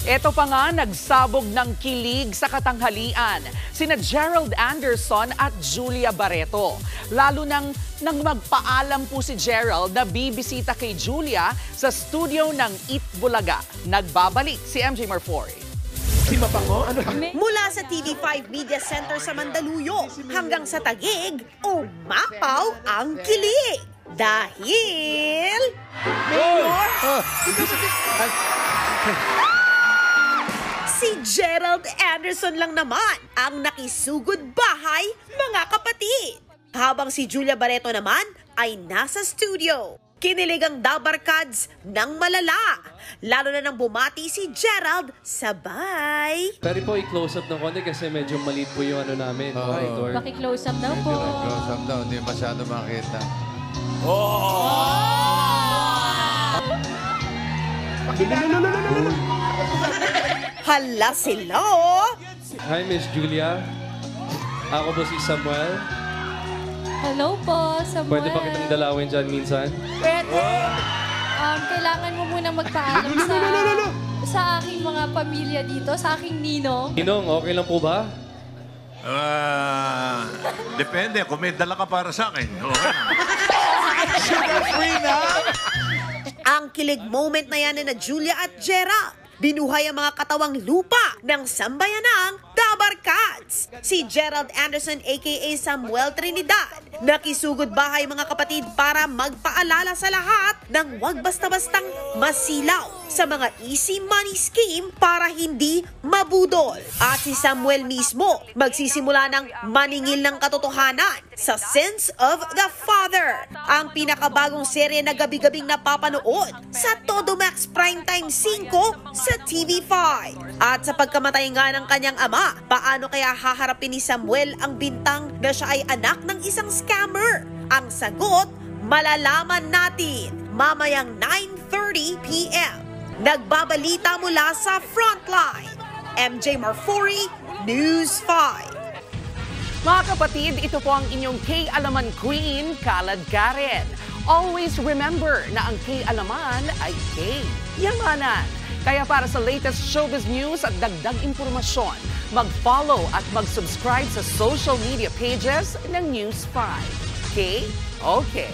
Ito pa nga, nagsabog ng kilig sa katanghalian sina Gerald Anderson at Julia Barreto. Lalo nang magpaalam po si Gerald na bibisita kay Julia sa studio ng Eat Bulaga. Nagbabalik si MJ Marfori. Si Mapango? Mula sa TV5 Media Center sa Mandaluyong hanggang sa Taguig, umapaw ang kilig. Dahil... Si Gerald Anderson lang naman ang nakisugod bahay, mga kapatid. Habang si Julia Barreto naman ay nasa studio. Kinilig ang Dabarkads ng malala. Lalo na nang bumati si Gerald sabay. Pwede po i-close up ng konti kasi medyo maliit po yung ano namin. Monitor. Paki-close up daw po. Close up daw, hindi masyado makita. Hala sila oh! Hi, Miss Julia. Ako po si Samuel. Hello po, Samuel. Pwede pa kitang dalawin dyan minsan? Pwede. Kailangan mo munang magpaalam sa aking mga pamilya dito, sa aking ninong. Ninong, okay lang po ba? Depende. Kung may dala ka para sa akin. Okay. Sugar-free na? Ang kilig moment na yan na Julia at Gerald. Binuhay ang mga katawang lupa ng sambayanang Dabarkads. Si Gerald Anderson aka Samuel Trinidad, nakisugod bahay mga kapatid para magpaalala sa lahat ng wag basta-bastang masilaw sa mga easy money scheme para hindi mabudol. At si Samuel mismo magsisimula ng maningil ng katotohanan sa Sins of the Father, ang pinakabagong serye na gabi-gabing napapanood sa Todo Max Primetime 5 sa TV5. At sa pagkamatay nga ng kanyang ama, paano kaya haharapin ni Samuel ang bintang na siya ay anak ng isang scammer? Ang sagot, malalaman natin mamayang 9:30 p.m. Nagbabalita mula sa Frontline. MJ Marfori, News 5. Mga kapatid, ito po ang inyong K-Alaman Queen, Kalad Karen. Always remember na ang K-Alaman ay K-Yamanan. Kaya para sa latest showbiz news at dagdag impormasyon, mag-follow at mag-subscribe sa social media pages ng News 5. Okay?